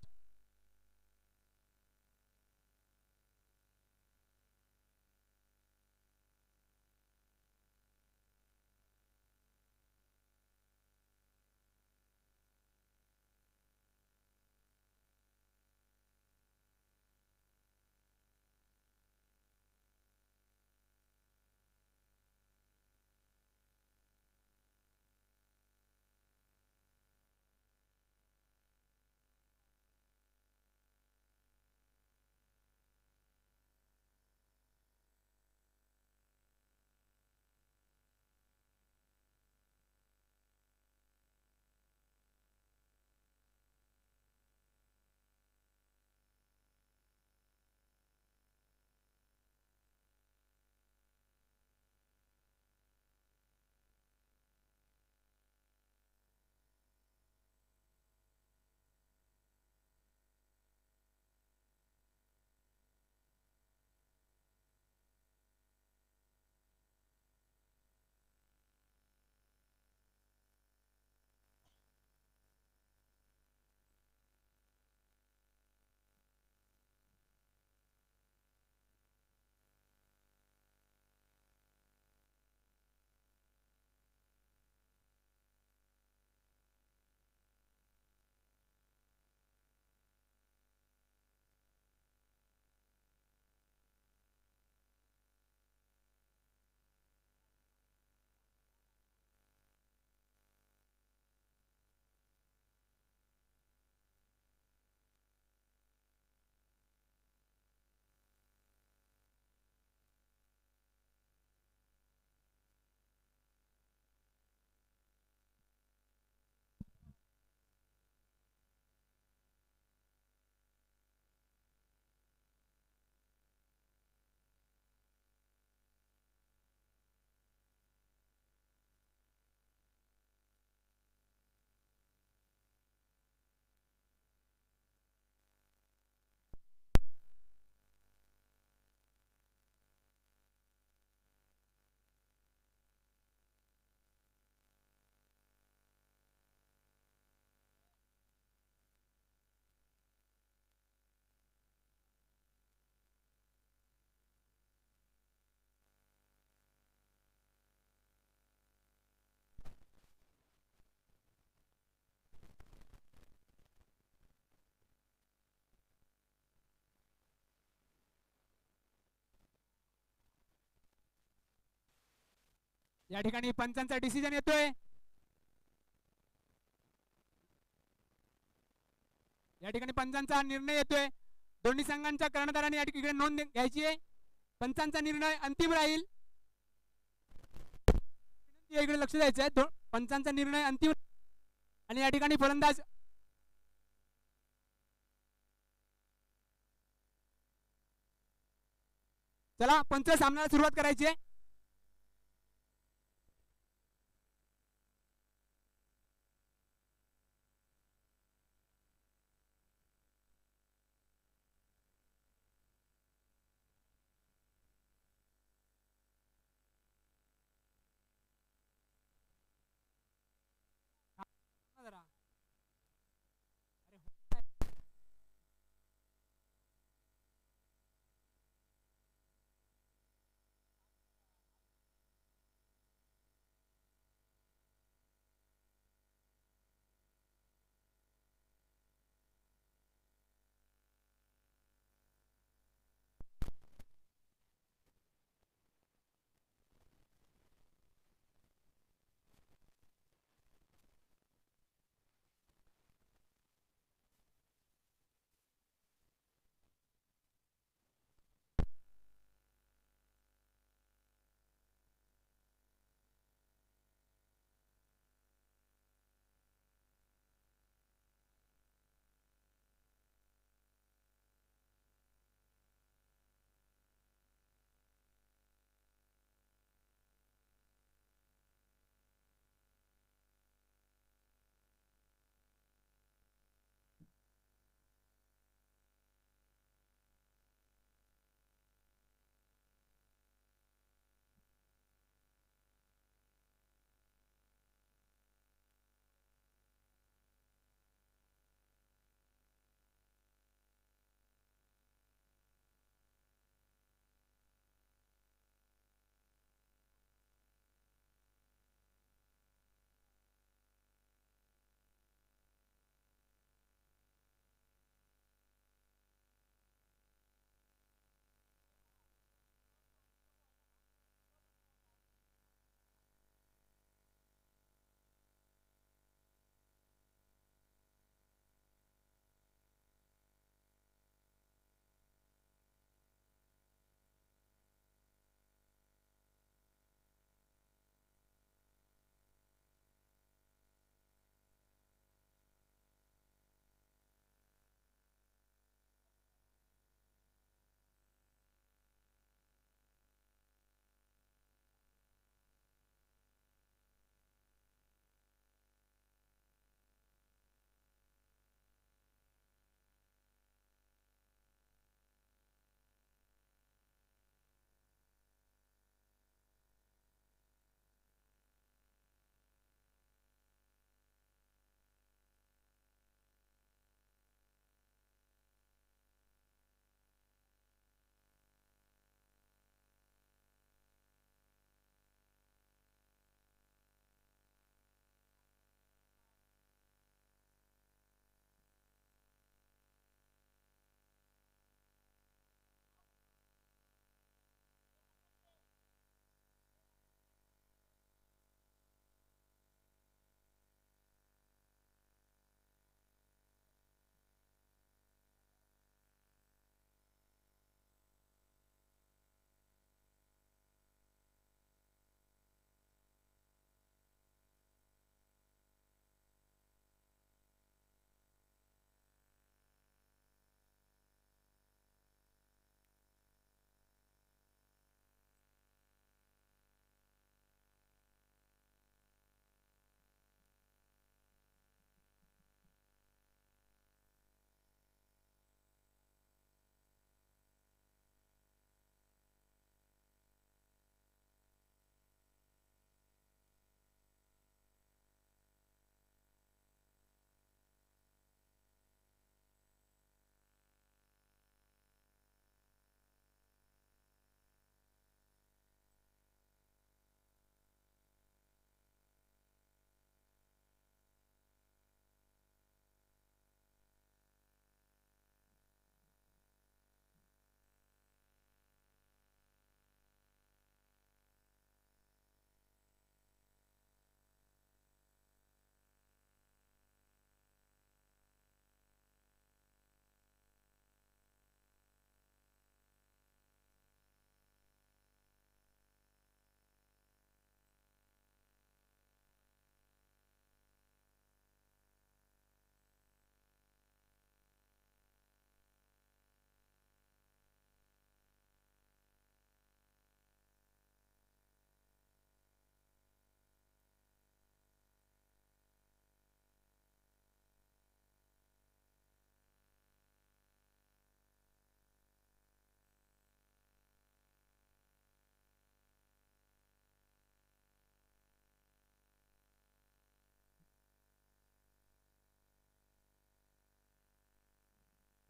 या ठिकाणी पंचांचा डिसिजन येतोय. या ठिकाणी पंचांचा निर्णय येतोय. दोन्ही संघांच्या कर्णधारांनी या ठिकाणी नोंद घ्यायची आहे. पंचांचा निर्णय अंतिम राहील. इकडे लक्ष द्यायचं आहे. पंचांचा निर्णय अंतिम आणि या ठिकाणी फलंदाज चला पंच सामन्याला सुरुवात करायची आहे. जरा अरे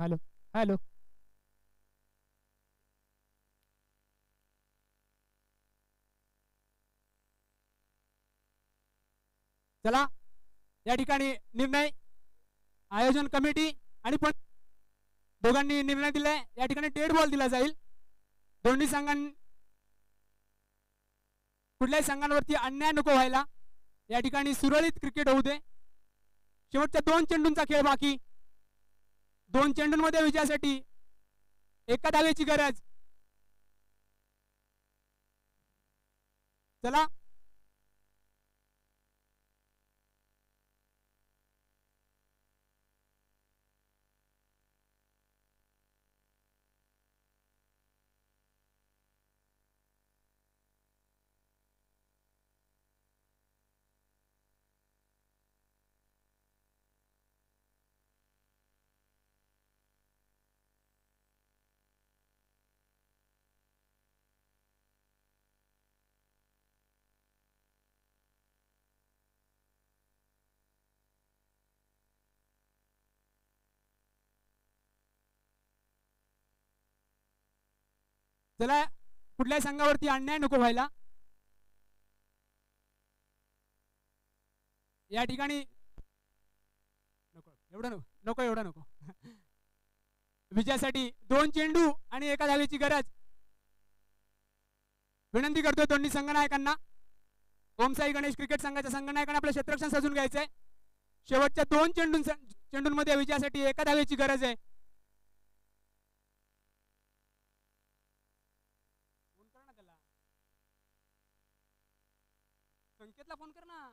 हॅलो हॅलो चला या ठिकाणी निर्णय आयोजन कमिटी आणि पण दोघांनी निर्णय दिलाय. या ठिकाणी डेड बॉल दिला जाईल. दोन्ही कुठल्याही संघांवरती अन्याय नको व्हायला. या ठिकाणी सुरळीत क्रिकेट होऊ दे. शेवटच्या 2 चेंडूंचा खेळ बाकी. 2 चेंडूंमध्ये विजयासाठी एका धावेची गरज. चला चला कुठल्याही संघावरती अन्याय नको व्हायला. या ठिकाणी नको एवढं नको एवढं नको. विजयासाठी 2 चेंडू आणि एका धावेची गरज. विनंती करतोय दोन्ही संघनायकांना. ओमसाई गणेश क्रिकेट संघाच्या संघनायकांना आपलं क्षेत्ररक्षण सजून घ्यायचंय. शेवटच्या 2 चेंडूंमध्ये विजयासाठी एका धावेची गरज आहे. संकेतला फोन कर ना.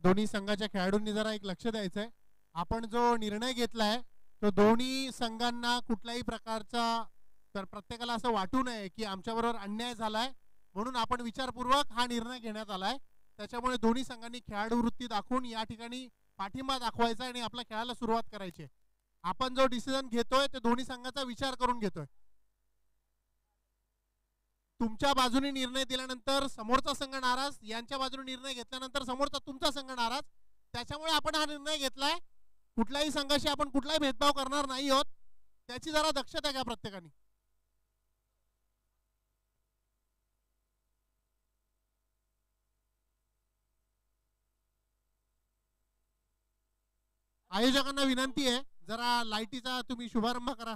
दोन्ही संघाच्या खेळाडूंनी जरा एक लक्ष द्यायचंय. आपण जो निर्णय घेतलाय तो दोन्ही संघांना कुठल्याही प्रकारचा तर प्रत्येकाला असं वाटू नये की आमच्याबरोबर अन्याय झालाय म्हणून आपण विचारपूर्वक हा निर्णय घेण्यात आलाय. त्याच्यामुळे दोन्ही संघांनी खेळाडू वृत्ती दाखवून या ठिकाणी पाठिंबा दाखवायचा आणि आपल्या खेळाला सुरुवात करायची. आपण जो डिसिजन घेतोय ते दोन्ही संघाचा विचार करून घेतोय. तुमच्या बाजूने निर्णय दिल्यानंतर समोरचा संघ नाराज, यांच्या बाजूने निर्णय घेतल्यानंतर समोरचा तुमचा संघ नाराज. त्याच्यामुळे आपण हा निर्णय घेतलाय. कुठल्याही संघाशी आपण कुठलाही भेदभाव करणार नाही आहोत. त्याची जरा दक्षता घ्या प्रत्येकाने. 2 चेंडू आणि एका धावेची गरज. चला या ठिकाणी निर्णय आयोजन कमिटी आणि पण दोघांनी निर्णय दिलाय. या ठिकाणी 2 चेंडू आणि एका धावेची गरज. विनंती करतोय दोन्ही संघनायकांना. ओमसाई गणेश क्रिकेट संघाच्या संघनायकांना आपलं क्षेत्ररक्षण सजून घ्यायचंय. शेवटच्या 2 चेंडूंमध्ये विजयासाठी एका धावेची गरज. आयोजकांना विनंती आहे, जरा लाईटीचा तुम्ही शुभारंभ करा.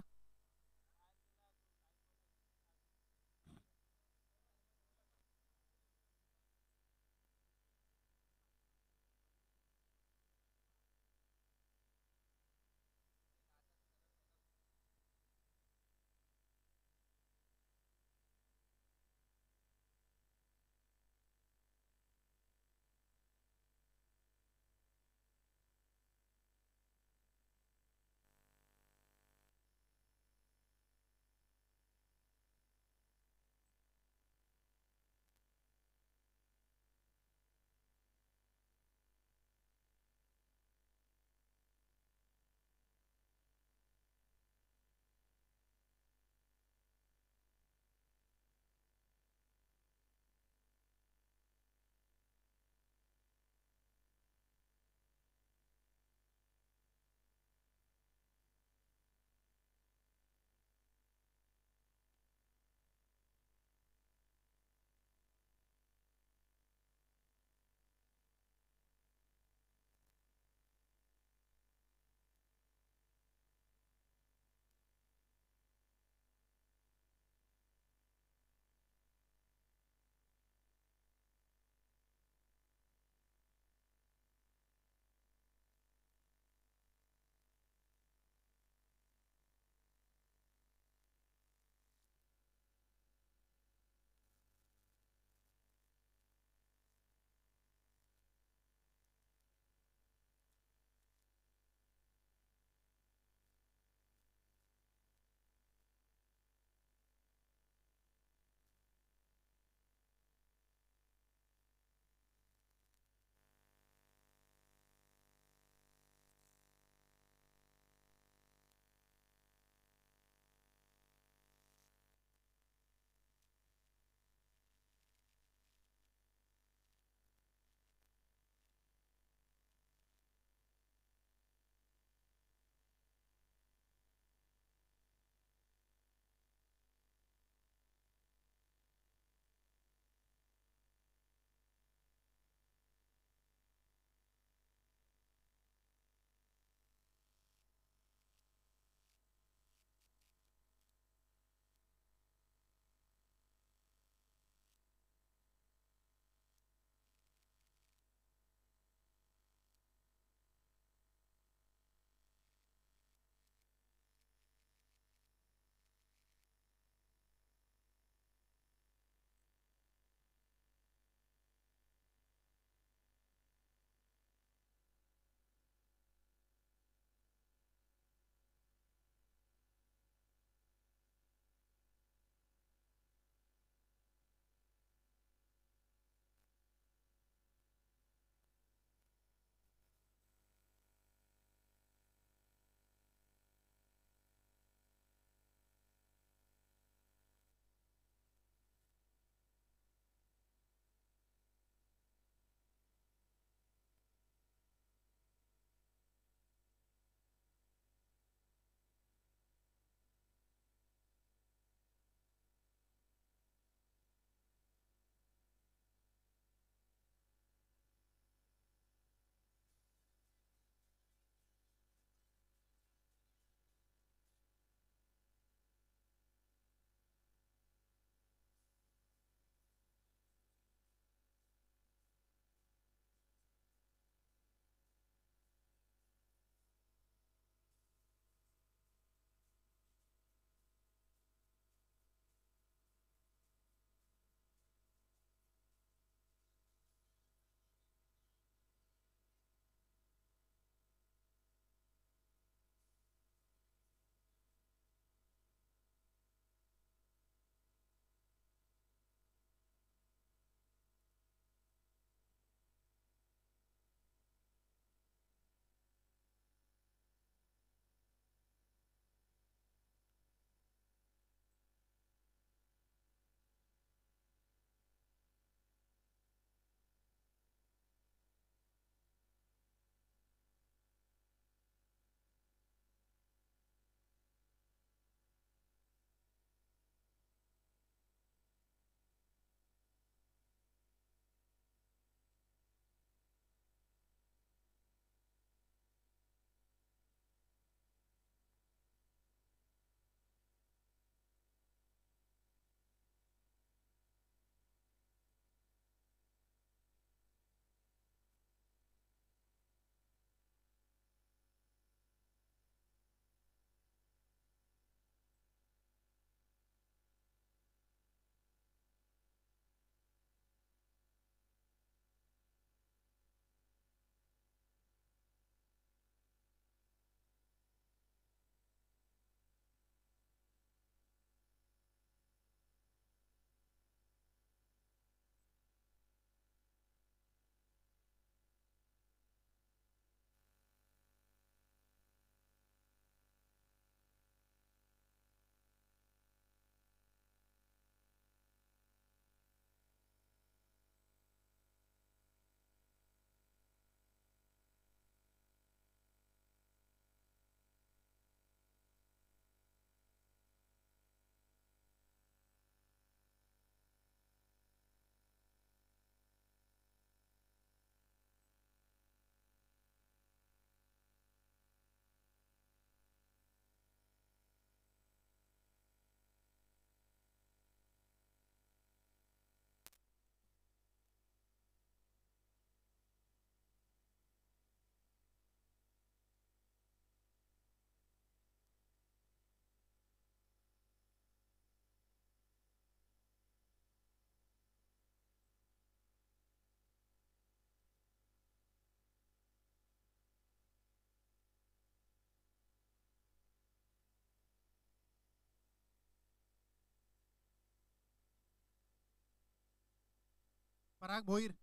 पराग भोईर,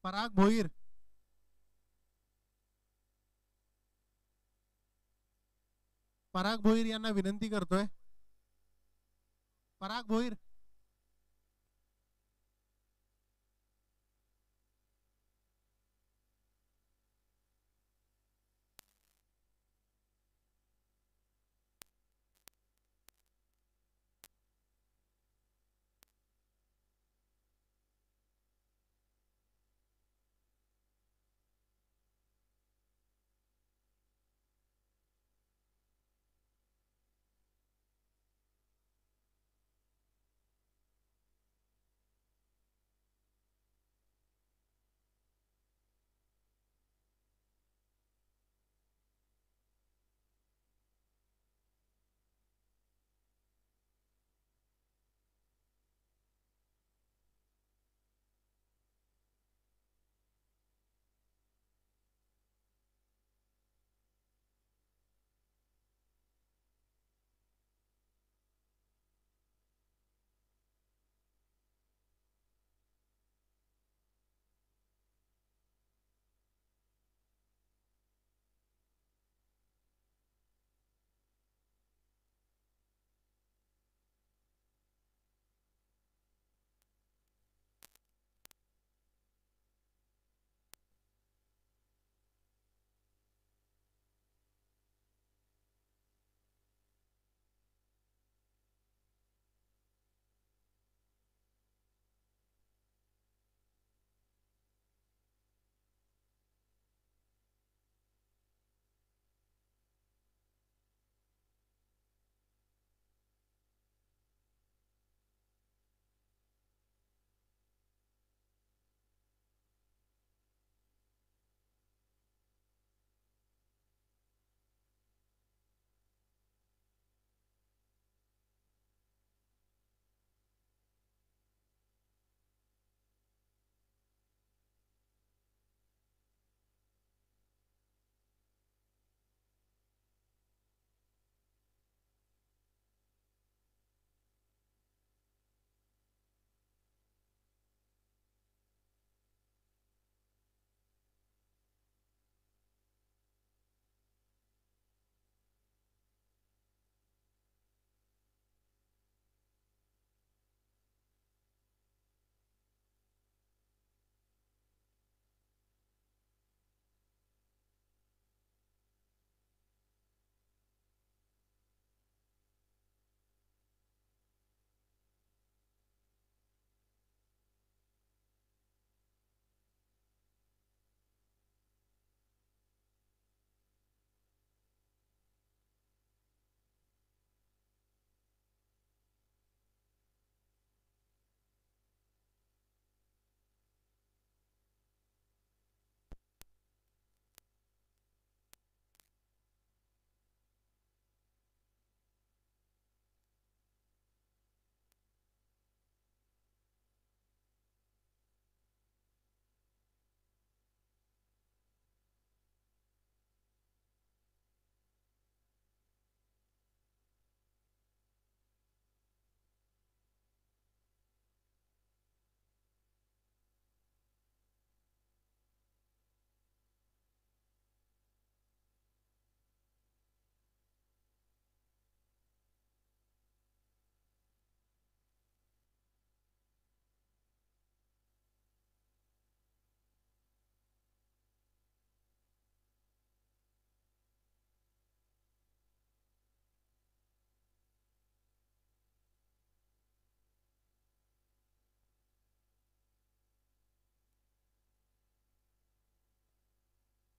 पराग भोईर, पराग भोईर यांना विनंती करतोय. पराग भोईर,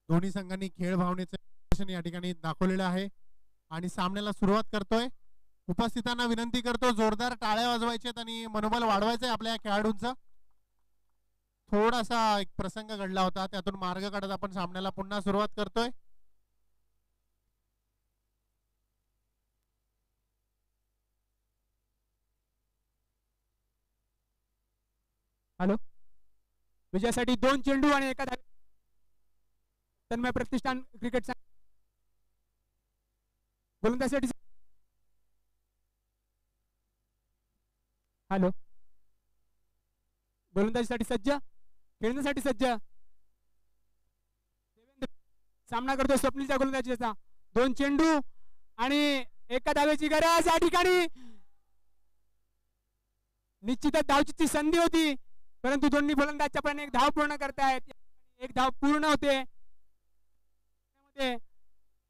दोन्ही संघांनी खेळ भावनेचे प्रदर्शन या ठिकाणी दाखवलेलं आहे आणि सामन्याला सुरुवात करतोय. उपस्थितांना विनंती करतो जोरदार टाळ्या वाजवायच्यात आणि मनोबल वाढवायचंय आपल्या खेळाडूंचं. थोडासा एक प्रसंग घडला होता त्यातून मार्ग काढत आपण सामन्याला पुन्हा सुरुवात करतोय. हॅलो, विजयासाठी 2 चेंडू आणि एका धाव. तन्मय प्रतिष्ठान क्रिकेट संघ गोलंदाजीसाठी. हॅलो, गोलंदाजीसाठी सज्ज, खेळण्यासाठी सज्ज. सामना करतो स्वप्नीलच्या गोलंदाजीचा. 2 चेंडू आणि एका धावेची गरज या ठिकाणी. निश्चितच धावचीची संधी होती, परंतु दोन्ही फलंदाज पण एक धाव पूर्ण करतायत. एक धाव पूर्ण होते.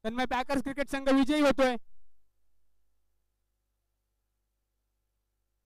तन्मय पॅकर्स क्रिकेट संघ विजयी होतोय.